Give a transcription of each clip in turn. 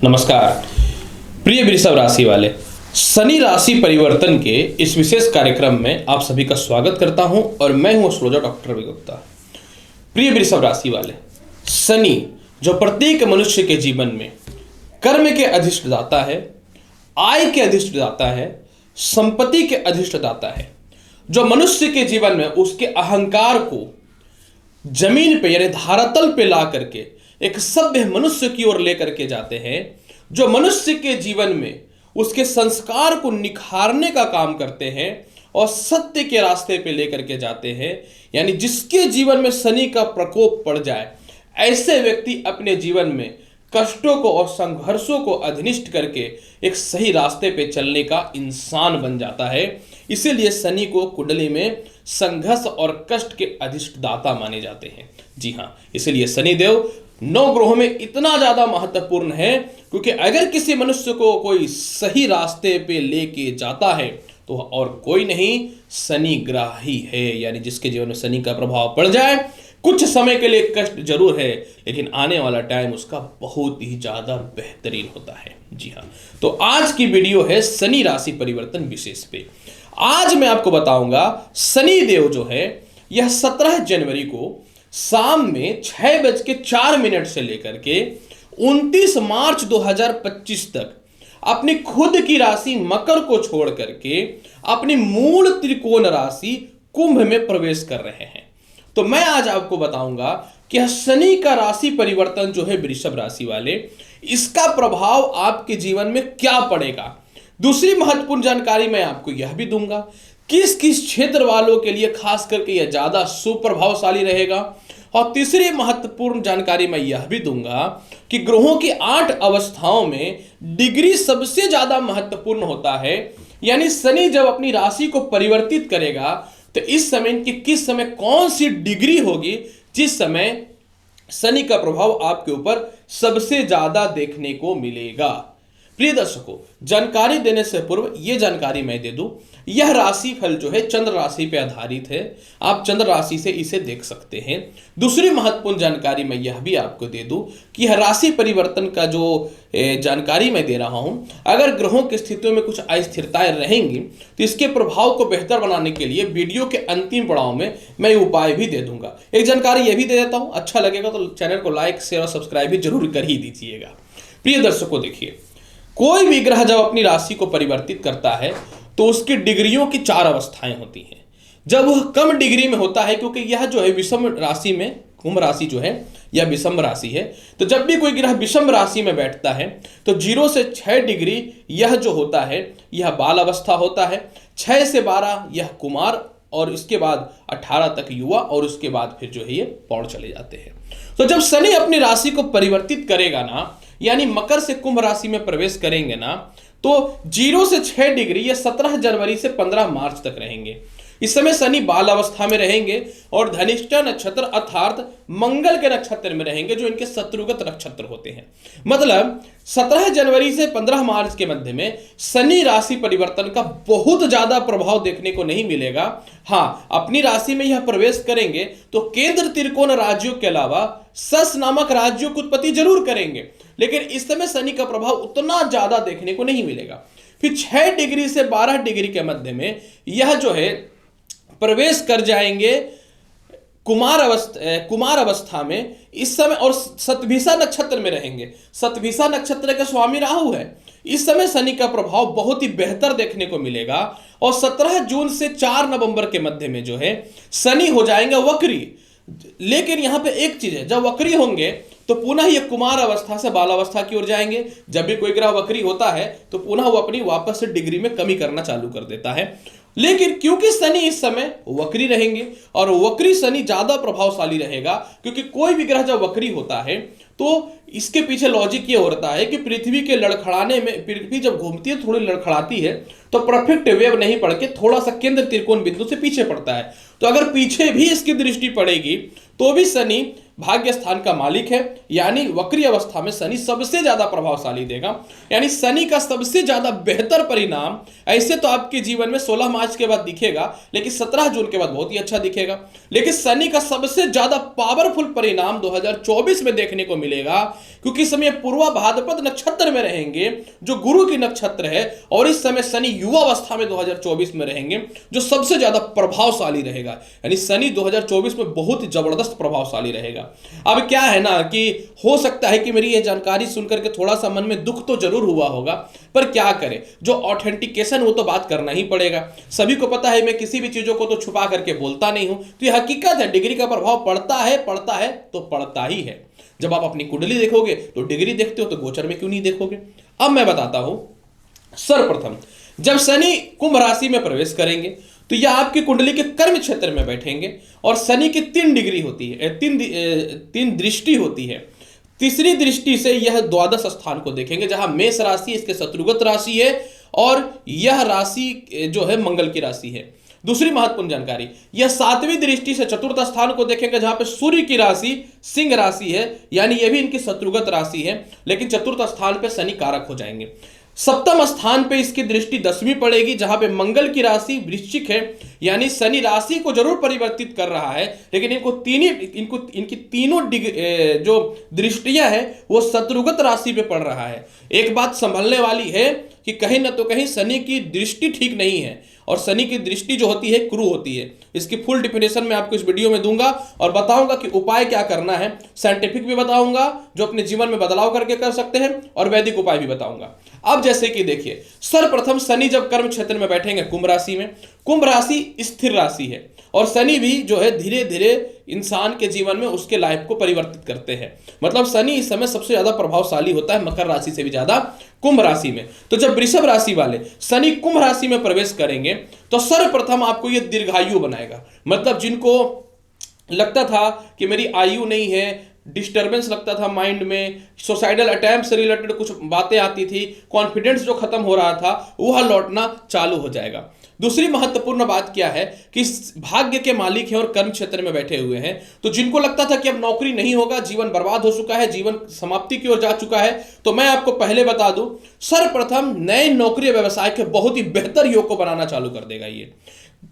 नमस्कार प्रिय वृषभ राशि वाले, शनि राशि परिवर्तन के इस विशेष कार्यक्रम में आप सभी का स्वागत करता हूं और मैं हूं एस्ट्रोलॉजर डॉक्टर रवि गुप्ता। प्रिय वृषभ राशि वाले, शनि जो प्रत्येक मनुष्य के जीवन में कर्म के अधिष्ठदाता है, आय के अधिष्ठदाता है, संपत्ति के अधिष्ठदाता है, जो मनुष्य के जीवन में उसके अहंकार को जमीन पे यानी धरातल पे ला करके एक सभ्य मनुष्य की ओर लेकर के जाते हैं, जो मनुष्य के जीवन में उसके संस्कार को निखारने का काम करते हैं और सत्य के रास्ते पे लेकर के जाते हैं। यानी जिसके जीवन में शनि का प्रकोप पड़ जाए, ऐसे व्यक्ति अपने जीवन में कष्टों को और संघर्षों को अधिनिष्ठ करके एक सही रास्ते पे चलने का इंसान बन जाता है। इसीलिए शनि को कुंडली में संघर्ष और कष्ट के अधिष्ठदाता माने जाते हैं। जी हाँ, इसीलिए शनि देव 9 ग्रहों में इतना ज्यादा महत्वपूर्ण है, क्योंकि अगर किसी मनुष्य को कोई सही रास्ते पे लेके जाता है तो और कोई नहीं, शनि ग्रह ही है। यानी जिसके जीवन में शनि का प्रभाव पड़ जाए, कुछ समय के लिए कष्ट जरूर है, लेकिन आने वाला टाइम उसका बहुत ही ज्यादा बेहतरीन होता है। जी हाँ, तो आज की वीडियो है शनि राशि परिवर्तन विशेष पे। आज मैं आपको बताऊंगा शनि देव जो है यह 17 जनवरी को शाम में 6:04 से लेकर के 29 मार्च 2025 तक अपनी खुद की राशि मकर को छोड़ करके अपनी मूल त्रिकोण राशि कुंभ में प्रवेश कर रहे हैं। तो मैं आज आपको बताऊंगा कि शनि का राशि परिवर्तन जो है वृषभ राशि वाले, इसका प्रभाव आपके जीवन में क्या पड़ेगा। दूसरी महत्वपूर्ण जानकारी मैं आपको यह भी दूंगा किस किस क्षेत्र वालों के लिए खास करके यह ज्यादा सुप्रभावशाली रहेगा। और तीसरी महत्वपूर्ण जानकारी मैं यह भी दूंगा कि ग्रहों की 8 अवस्थाओं में डिग्री सबसे ज्यादा महत्वपूर्ण होता है। यानी शनि जब अपनी राशि को परिवर्तित करेगा तो इस समय की किस समय कौन सी डिग्री होगी जिस समय शनि का प्रभाव आपके ऊपर सबसे ज्यादा देखने को मिलेगा। प्रिय दर्शकों, जानकारी देने से पूर्व यह जानकारी मैं दे दूं, यह राशि फल जो है चंद्र राशि पे आधारित है। आप चंद्र राशि से इसे देख सकते हैं। दूसरी महत्वपूर्ण जानकारी मैं यह भी आपको दे दूं कि यह राशि परिवर्तन का जो जानकारी मैं दे रहा हूं, अगर ग्रहों की स्थितियों में कुछ अस्थिरताएं रहेंगी तो इसके प्रभाव को बेहतर बनाने के लिए वीडियो के अंतिम पड़ाव में मैं उपाय भी दे दूंगा। एक जानकारी यह भी दे देता हूं, अच्छा लगेगा तो चैनल को लाइक शेयर और सब्सक्राइब भी जरूर कर ही दीजिएगा। प्रिय दर्शकों, देखिए, कोई भी ग्रह जब अपनी राशि को परिवर्तित करता है तो उसकी डिग्रियों की 4 अवस्थाएं होती हैं। जब वह कम डिग्री में होता है, क्योंकि यह जो है विषम राशि में, कुंभ राशि जो है यह विषम राशि है, तो जब भी कोई ग्रह विषम राशि में बैठता है तो 0 से 6 डिग्री यह जो होता है यह बाल अवस्था होता है, 6 से 12 यह कुमार, और इसके बाद 18 तक युवा, और उसके बाद फिर जो है ये पौड़ चले जाते हैं। तो जब शनि अपनी राशि को परिवर्तित करेगा ना, यानी मकर से कुंभ राशि में प्रवेश करेंगे ना, तो 0 से 6 डिग्री ये 17 जनवरी से 15 मार्च तक रहेंगे। इस समय शनि बाल अवस्था में रहेंगे और धनिष्ठा नक्षत्र अर्थात मंगल के नक्षत्र में रहेंगे, जो इनके शत्रुगत नक्षत्र होते हैं। मतलब 17 जनवरी से 15 मार्च के मध्य में शनि राशि परिवर्तन का बहुत ज्यादा प्रभाव देखने को नहीं मिलेगा। हाँ, अपनी राशि में यह प्रवेश करेंगे तो केंद्र त्रिकोण राज्यों के अलावा सस नामक राज्यों की उत्पत्ति जरूर करेंगे, लेकिन इस समय शनि का प्रभाव उतना ज्यादा देखने को नहीं मिलेगा। फिर 6 डिग्री से 12 डिग्री के मध्य में यह जो है प्रवेश कर जाएंगे कुमार अवस्था में इस समय, और शतभिषा नक्षत्र में रहेंगे। शतभिषा नक्षत्र के स्वामी राहु है। इस समय शनि का प्रभाव बहुत ही बेहतर देखने को मिलेगा। और 17 जून से 4 नवंबर के मध्य में जो है शनि हो जाएंगे वक्री। लेकिन यहां पे एक चीज है, जब वक्री होंगे तो पुनः ये कुमार अवस्था से बाल अवस्था की ओर जाएंगे। जब भी कोई ग्रह वक्री होता है तो पुनः वो अपनी वापस से डिग्री में कमी करना चालू कर देता है। लेकिन क्योंकि शनि इस समय वक्री रहेंगे और वक्री शनि ज्यादा प्रभावशाली रहेगा, क्योंकि कोई भी ग्रह जब वक्री होता है तो इसके पीछे लॉजिक ये होता है कि पृथ्वी के लड़खड़ाने में, पृथ्वी जब घूमती है थोड़ी लड़खड़ाती है तो परफेक्ट वेव नहीं पड़ के थोड़ा सा केंद्र त्रिकोण बिंदु से पीछे पड़ता है। तो अगर पीछे भी इसकी दृष्टि पड़ेगी तो भी शनि भाग्य स्थान का मालिक है, यानी वक्री अवस्था में शनि सबसे ज्यादा प्रभावशाली देगा। यानी शनि का सबसे ज्यादा बेहतर परिणाम ऐसे तो आपके जीवन में 16 मार्च के बाद दिखेगा, लेकिन 17 जून के बाद बहुत ही अच्छा दिखेगा। लेकिन शनि का सबसे ज्यादा पावरफुल परिणाम 2024 में देखने को मिलेगा, क्योंकि इस समय पूर्वा भाद्रपद नक्षत्र में रहेंगे जो गुरु की नक्षत्र है, और इस समय शनि युवा अवस्था में 2024 में रहेंगे जो सबसे ज्यादा प्रभावशाली रहेगा। यानी शनि 2024 में बहुत ही जबरदस्त प्रभावशाली रहेगा। अब क्या है ना कि हो सकता है कि मेरी यह जानकारी सुनकर के थोड़ा सा मन में दुख तो जरूर हुआ होगा, पर क्या करें, जो ऑथेंटिकेशन वो तो बात करना ही पड़ेगा। सभी को पता है मैं किसी भी चीजों को तो छुपा करके बोलता नहीं हूं, तो यह हकीकत है, डिग्री का प्रभाव पड़ता है तो पड़ता ही है। जब आप अपनी कुंडली देखोगे तो डिग्री देखते हो, तो गोचर में क्यों नहीं देखोगे। अब मैं बताता हूं, सर्वप्रथम जब शनि कुंभ राशि में प्रवेश करेंगे तो यह आपकी कुंडली के कर्म क्षेत्र में बैठेंगे, और शनि की 3 डिग्री होती है, तीन दृष्टि होती है। तीसरी दृष्टि से यह द्वादश स्थान को देखेंगे, जहां मेष राशि इसके शत्रुगत राशि है, और यह राशि जो है मंगल की राशि है। दूसरी महत्वपूर्ण जानकारी, यह 7वीं दृष्टि से चतुर्थ स्थान को देखेंगे, जहां पे सूर्य की राशि सिंह राशि है, यानी यह भी इनकी शत्रुगत राशि है, लेकिन चतुर्थ स्थान पे शनि कारक हो जाएंगे। सप्तम स्थान पे इसकी दृष्टि 10वीं पड़ेगी, जहां पे मंगल की राशि वृश्चिक है, यानी शनि राशि को जरूर परिवर्तित कर रहा है, लेकिन इनकी तीनों जो दृष्टियां हैं वो शत्रुगत राशि पे पड़ रहा है। एक बात संभलने वाली है कि कहीं ना तो कहीं शनि की दृष्टि ठीक नहीं है, और शनि की दृष्टि जो होती है क्रू होती है। इसकी फुल डिफिनेशन मैं आपको इस वीडियो में दूंगा, और बताऊंगा कि उपाय क्या करना है। साइंटिफिक भी बताऊंगा जो अपने जीवन में बदलाव करके कर सकते हैं, और वैदिक उपाय भी बताऊंगा। अब जैसे कि देखिए, सर्वप्रथम शनि जब कर्म क्षेत्र में बैठेंगे कुंभ राशि में, कुंभ राशि स्थिर राशि है, और शनि भी जो है धीरे धीरे इंसान के जीवन में उसके लाइफ को परिवर्तित करते हैं। मतलब शनि इस समय सबसे ज्यादा प्रभावशाली होता है मकर राशि से भी ज्यादा कुंभ राशि में। तो जब वृषभ राशि वाले शनि कुंभ राशि में प्रवेश करेंगे तो सर्वप्रथम आपको यह दीर्घायु बनाएगा। मतलब जिनको लगता था कि मेरी आयु नहीं है, डिस्टर्बेंस लगता था माइंड में, सुसाइडल अटेम्प्ट से रिलेटेड कुछ बातें आती थी, कॉन्फिडेंस जो खत्म हो रहा था वह लौटना चालू हो जाएगा। दूसरी महत्वपूर्ण बात क्या है कि भाग्य के मालिक हैं और कर्म क्षेत्र में बैठे हुए हैं, तो जिनको लगता था कि अब नौकरी नहीं होगा, जीवन बर्बाद हो चुका है, जीवन समाप्ति की ओर जा चुका है, तो मैं आपको पहले बता दूं, सर्वप्रथम नए नौकरी व्यवसाय के बहुत ही बेहतर योग को बनाना चालू कर देगा ये।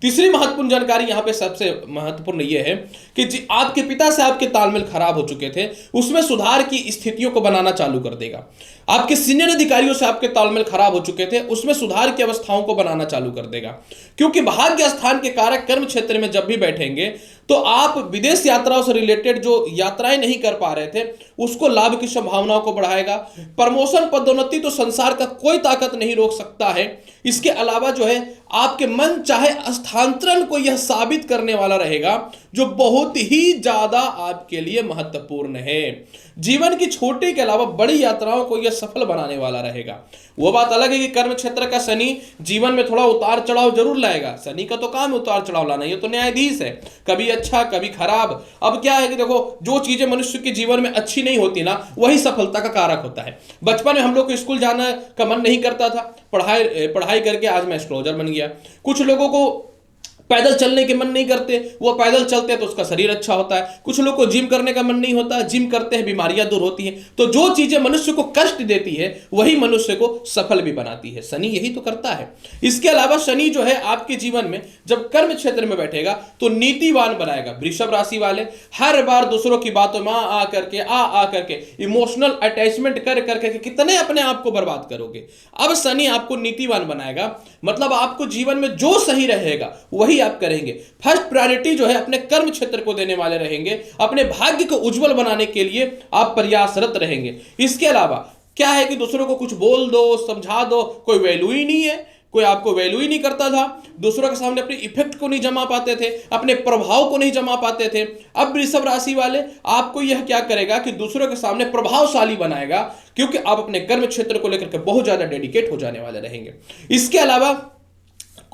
तीसरी महत्वपूर्ण जानकारी यहां पे सबसे महत्वपूर्ण यह है कि आपके पिता से आपके तालमेल खराब हो चुके थे, उसमें सुधार की स्थितियों को बनाना चालू कर देगा। आपके सीनियर अधिकारियों से आपके तालमेल खराब हो चुके थे, उसमें सुधार की अवस्थाओं को बनाना चालू कर देगा। क्योंकि भाग्य स्थान के कारक कर्म क्षेत्र में जब भी बैठेंगे तो आप विदेश यात्राओं से रिलेटेड जो यात्राएं नहीं कर पा रहे थे उसको लाभ की संभावनाओं को बढ़ाएगा। प्रमोशन पदोन्नति तो संसार का कोई ताकत नहीं रोक सकता है। इसके अलावा जो है आपके मन चाहे स्थानांतरण को यह साबित करने वाला रहेगा, जो बहुत ही ज्यादा आपके लिए महत्वपूर्ण है। जीवन की छोटी के अलावा बड़ी यात्राओं को यह सफल बनाने वाला रहेगा। वो बात अलग है कि कर्म क्षेत्र का शनि जीवन में थोड़ा उतार चढ़ाव जरूर लाएगा। शनि का तो काम है उतार चढ़ाव लाना, ये तो न्यायाधीश है, कभी अच्छा कभी खराब। अब क्या है कि देखो, जो चीजें मनुष्य के जीवन में अच्छी नहीं होती ना, वही सफलता का कारक होता है। बचपन में हम लोग को स्कूल जाने का मन नहीं करता था, पढ़ाई करके आज मैं एस्ट्रोलॉजर बन गया। कुछ लोगों को पैदल चलने के मन नहीं करते, वो पैदल चलते हैं तो उसका शरीर अच्छा होता है। कुछ लोग को जिम करने का मन नहीं होता, जिम करते हैं बीमारियां दूर होती हैं। तो जो चीजें मनुष्य को कष्ट देती है वही मनुष्य को सफल भी बनाती है। शनि यही तो करता है। इसके अलावा शनि जो है आपके जीवन में जब कर्म क्षेत्र में बैठेगा तो नीतिवान बनाएगा। वृषभ राशि वाले हर बार दूसरों की बातों में आ करके इमोशनल अटैचमेंट कर करके कितने अपने आप को बर्बाद करोगे। अब शनि आपको नीतिवान बनाएगा, मतलब आपको जीवन में जो सही रहेगा वही आप करेंगे। फर्स्ट प्रायोरिटी जो है अपने कर्म क्षेत्र को देने वाले रहेंगे। अपने भाग्य को उज्जवल बनाने के लिए आप प्रयासरत रहेंगे। इसके अलावा क्या है कि दूसरों को कुछ बोल दो, समझा दो, कोई वैल्यू ही नहीं है, कोई आपको वैल्यू ही नहीं करता था। दूसरों के सामने अपने इफेक्ट को नहीं जमा पाते थे, अपने प्रभाव को नहीं जमा पाते थे। अब वृषभ राशि वाले आपको यह क्या करेगा कि दूसरों के सामने प्रभावशाली बनाएगा, क्योंकि आप अपने कर्म क्षेत्र को लेकर के बहुत ज्यादा डेडिकेट हो जाने वाले रहेंगे। इसके अलावा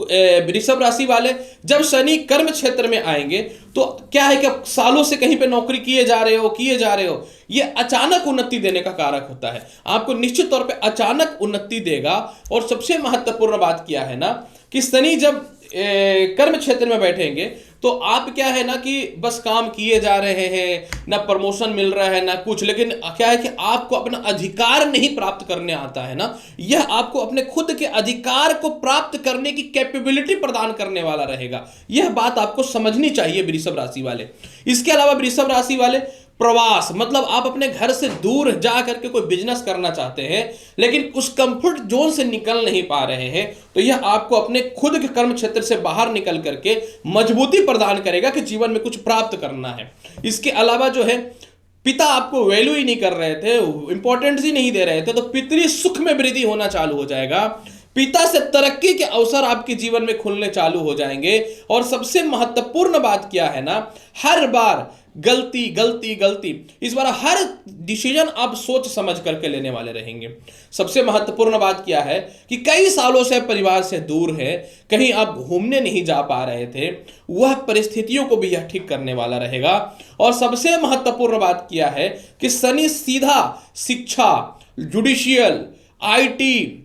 वृषभ राशि वाले जब शनि कर्म क्षेत्र में आएंगे तो क्या है कि सालों से कहीं पे नौकरी किए जा रहे हो, ये अचानक उन्नति देने का कारक होता है। आपको निश्चित तौर पे अचानक उन्नति देगा। और सबसे महत्वपूर्ण बात क्या है ना कि शनि जब कर्म क्षेत्र में बैठेंगे तो आप क्या है ना कि बस काम किए जा रहे हैं, ना प्रमोशन मिल रहा है ना कुछ, लेकिन क्या है कि आपको अपना अधिकार नहीं प्राप्त करने आता है ना, यह आपको अपने खुद के अधिकार को प्राप्त करने की कैपेबिलिटी प्रदान करने वाला रहेगा। यह बात आपको समझनी चाहिए वृषभ राशि वाले। इसके अलावा वृषभ राशि वाले प्रवास, मतलब आप अपने घर से दूर जा करके कोई बिजनेस करना चाहते हैं लेकिन उस कंफर्ट जोन से निकल नहीं पा रहे हैं, तो यह आपको अपने खुद के कर्म क्षेत्र से बाहर निकल करके मजबूती प्रदान करेगा कि जीवन में कुछ प्राप्त करना है। इसके अलावा जो है, पिता आपको वैल्यू ही नहीं कर रहे थे, इंपॉर्टेंस ही नहीं दे रहे थे, तो पितृ सुख में वृद्धि होना चालू हो जाएगा। पिता से तरक्की के अवसर आपके जीवन में खुलने चालू हो जाएंगे। और सबसे महत्वपूर्ण बात क्या है ना, हर बार गलती गलती गलती, इस बार हर डिसीजन आप सोच समझ करके लेने वाले रहेंगे। सबसे महत्वपूर्ण बात क्या है कि कई सालों से परिवार से दूर है, कहीं आप घूमने नहीं जा पा रहे थे, वह परिस्थितियों को भी यह ठीक करने वाला रहेगा। और सबसे महत्वपूर्ण बात क्या है कि शनि सीधा शिक्षा, जुडिशियल, आईटी,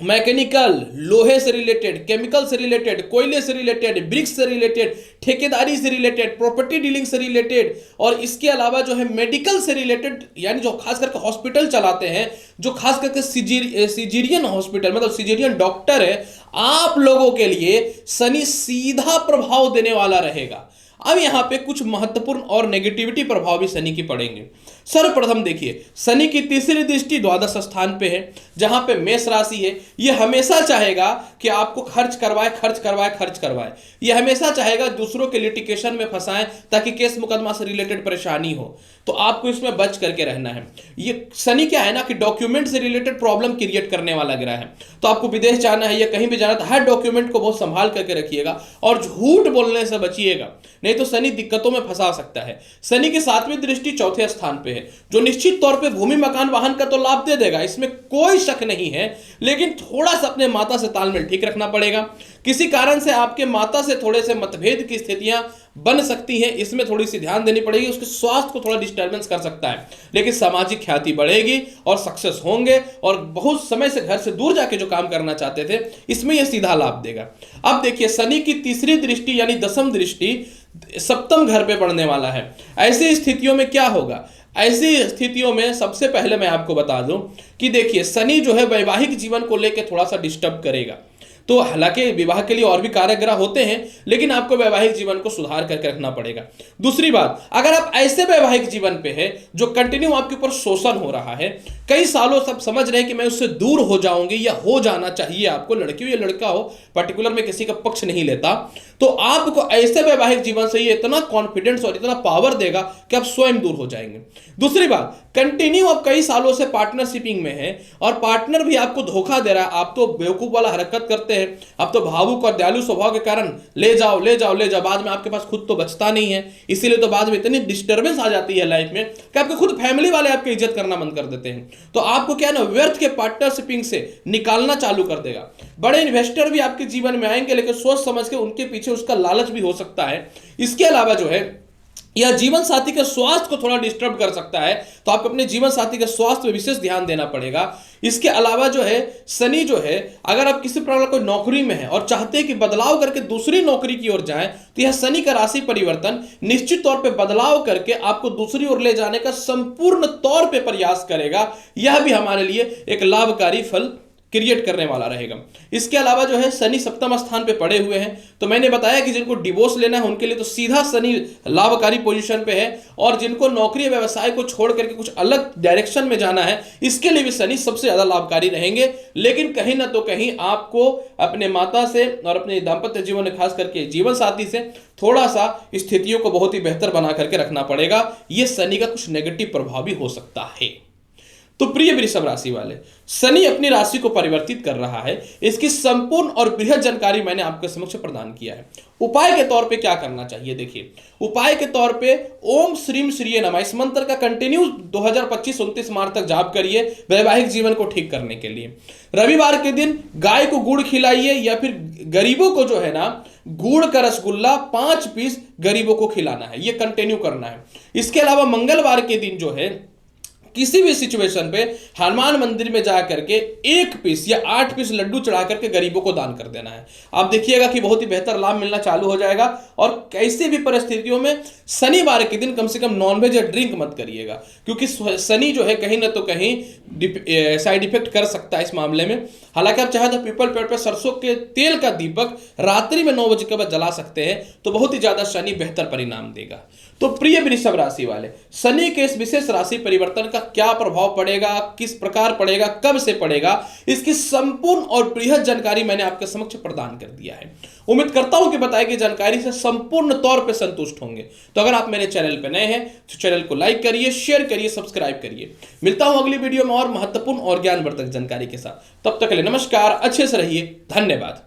मैकेनिकल, लोहे से रिलेटेड, केमिकल से रिलेटेड, कोयले से रिलेटेड, ब्रिक्स से रिलेटेड, ठेकेदारी से रिलेटेड, प्रॉपर्टी डीलिंग से रिलेटेड, और इसके अलावा जो है मेडिकल से रिलेटेड, यानी जो खास करके हॉस्पिटल चलाते हैं, जो खास करके सिजेरियन हॉस्पिटल मतलब सिजेरियन डॉक्टर है, आप लोगों के लिए शनि सीधा प्रभाव देने वाला रहेगा। अब यहां पे कुछ महत्वपूर्ण और नेगेटिविटी प्रभाव भी शनि की पड़ेंगे। सर्वप्रथम देखिए, शनि की तीसरी दृष्टि द्वादश स्थान पे है, जहां पे मेष राशि है। यह हमेशा चाहेगा कि आपको खर्च करवाए खर्च करवाए खर्च करवाए, यह हमेशा चाहेगा दूसरों के लिटिगेशन में फंसाएं ताकि केस मुकदमा से रिलेटेड परेशानी हो, तो आपको इसमें बच करके रहना है। ये शनि क्या है ना कि डॉक्यूमेंट से रिलेटेड प्रॉब्लम क्रिएट करने वाला ग्रह है, तो आपको विदेश जाना है या कहीं भी जाना, तो हर डॉक्यूमेंट को बहुत संभाल करके रखिएगा और झूठ बोलने से बचिएगा, नहीं तो शनि दिक्कतों में फंसा सकता है। शनि की सातवीं दृष्टि चौथे स्थान पे है, जो निश्चित तौर पे भूमि मकान वाहन का तो लाभ दे देगा, इसमें कोई शक नहीं है, लेकिन थोड़ा सा अपने माता से तालमेल ठीक रखना पड़ेगा। किसी कारण से आपके माता से थोड़े से मतभेद की स्थितियां बन सकती हैं, इसमें थोड़ी सी ध्यान देनी पड़ेगी। उसके स्वास्थ्य को थोड़ा डिस्टर्बेंस कर सकता है, लेकिन सामाजिक ख्याति बढ़ेगी और सक्सेस होंगे, और बहुत समय से घर से दूर जाके जो काम करना चाहते थे, इसमें यह सीधा लाभ देगा। अब देखिए, शनि की तीसरी दृष्टि यानी दसम दृष्टि सप्तम घर पे पड़ने वाला है। ऐसी स्थितियों में क्या होगा? ऐसी स्थितियों में सबसे पहले मैं आपको बता दूं कि देखिए, शनि जो है वैवाहिक जीवन को लेकर थोड़ा सा डिस्टर्ब करेगा। तो हालांकि विवाह के लिए और भी कारक ग्रह होते हैं, लेकिन आपको वैवाहिक जीवन को सुधार करके रखना पड़ेगा। दूसरी बात, अगर आप ऐसे वैवाहिक जीवन पे है जो कंटिन्यू आपके ऊपर शोषण हो रहा है, कई सालों सब समझ रहे हैं कि मैं उससे दूर हो जाऊंगी या हो जाना चाहिए आपको, लड़की हो या लड़का हो, पर्टिकुलर में किसी का पक्ष नहीं लेता, तो आपको ऐसे वैवाहिक जीवन से ये इतना कॉन्फिडेंस और इतना पावर देगा कि आप स्वयं दूर हो जाएंगे। दूसरी बात, कंटिन्यू आप कई सालों से पार्टनरशिपिंग में है और पार्टनर भी आपको धोखा दे रहा है, आप तो बेवकूफ वाला हरकत करते हैं, आप तो भावुक और दयालु स्वभाव के कारण ले जाओ ले जाओ ले जाओ, बाद में आपके पास खुद तो बचता नहीं है, इसीलिए तो बाद में इतनी डिस्टर्बेंस आ जाती है लाइफ में कि आपके खुद फैमिली वाले आपकी इज्जत करना बंद कर देते हैं। तो आपको क्या है ना, व्यर्थ के पार्टनरशिपिंग से निकालना चालू कर देगा। बड़े इन्वेस्टर भी आपके जीवन में आएंगे, लेकिन सोच समझ के उनके पीछे उसका लालच भी हो सकता है। इसके अलावा जो है, यह जीवन साथी के स्वास्थ्य को थोड़ा डिस्टर्ब कर सकता है, तो आपको अपने जीवन साथी के स्वास्थ्य में विशेष ध्यान देना पड़ेगा। इसके अलावा जो है, शनि जो है, अगर आप किसी प्रकार कोई नौकरी में है और चाहते हैं कि बदलाव करके दूसरी नौकरी की ओर जाएं, तो यह शनि का राशि परिवर्तन निश्चित तौर पे बदलाव करके आपको दूसरी ओर ले जाने का संपूर्ण तौर पे प्रयास करेगा। यह भी हमारे लिए एक लाभकारी फल क्रिएट करने वाला रहेगा। इसके अलावा जो है, शनि सप्तम स्थान पे पड़े हुए हैं, तो मैंने बताया कि जिनको डिवोर्स लेना है उनके लिए तो सीधा शनि लाभकारी पोजीशन पे है, और जिनको नौकरी व्यवसाय को छोड़ करके कुछ अलग डायरेक्शन में जाना है, इसके लिए भी शनि सबसे ज्यादा लाभकारी रहेंगे। लेकिन कहीं ना तो कहीं आपको अपने माता से और अपने दाम्पत्य जीवन में खास करके जीवन साथी से थोड़ा सा स्थितियों को बहुत ही बेहतर बना करके रखना पड़ेगा। यह शनि का कुछ नेगेटिव प्रभाव भी हो सकता है। तो प्रिय वृषभ राशि वाले, शनि अपनी राशि को परिवर्तित कर रहा है, इसकी संपूर्ण और बृहद जानकारी मैंने आपके समक्ष प्रदान किया है। उपाय के तौर पे क्या करना चाहिए? देखिए, उपाय के तौर पे ओम श्रीम श्रीय नमः, इस मंत्र का कंटिन्यू 2025-29 मार्च तक जाप करिए वैवाहिक जीवन को ठीक करने के लिए। रविवार के दिन गाय को गुड़ खिलाइए, या फिर गरीबों को जो है ना, गुड़ का रसगुल्ला 5 पीस गरीबों को खिलाना है, ये कंटिन्यू करना है। इसके अलावा मंगलवार के दिन जो है, किसी भी सिचुएशन पे हनुमान मंदिर में जा करके 1 पीस या 8 पीस लड्डू चढ़ा करके गरीबों को दान कर देना है। आप देखिएगा कि बहुत ही बेहतर लाभ मिलना चालू हो जाएगा। और कैसी भी परिस्थितियों में शनिवार के दिन कम से कम नॉनवेज या ड्रिंक मत करिएगा, क्योंकि शनि जो है कहीं ना तो कहीं साइड इफेक्ट कर सकता है इस मामले में। हालांकि आप चाहे तो पीपल पेड़ पर सरसों के तेल का दीपक रात्रि में 9 बजे के बाद जला सकते हैं, तो बहुत ही ज्यादा शनि बेहतर परिणाम देगा। तो प्रिय वृषभ राशि वाले, शनि के इस विशेष राशि परिवर्तन का क्या प्रभाव पड़ेगा, किस प्रकार पड़ेगा, कब से पड़ेगा, इसकी संपूर्ण और बृहद जानकारी मैंने आपके समक्ष प्रदान कर दिया है। उम्मीद करता हूं कि बताई गई जानकारी से संपूर्ण तौर पर संतुष्ट होंगे। तो अगर आप मेरे चैनल पर नए हैं तो चैनल को लाइक करिए, शेयर करिए, सब्सक्राइब करिए। मिलता हूं अगली वीडियो में और महत्वपूर्ण और ज्ञानवर्धक जानकारी के साथ। तब तक के लिए नमस्कार, अच्छे से रहिए, धन्यवाद।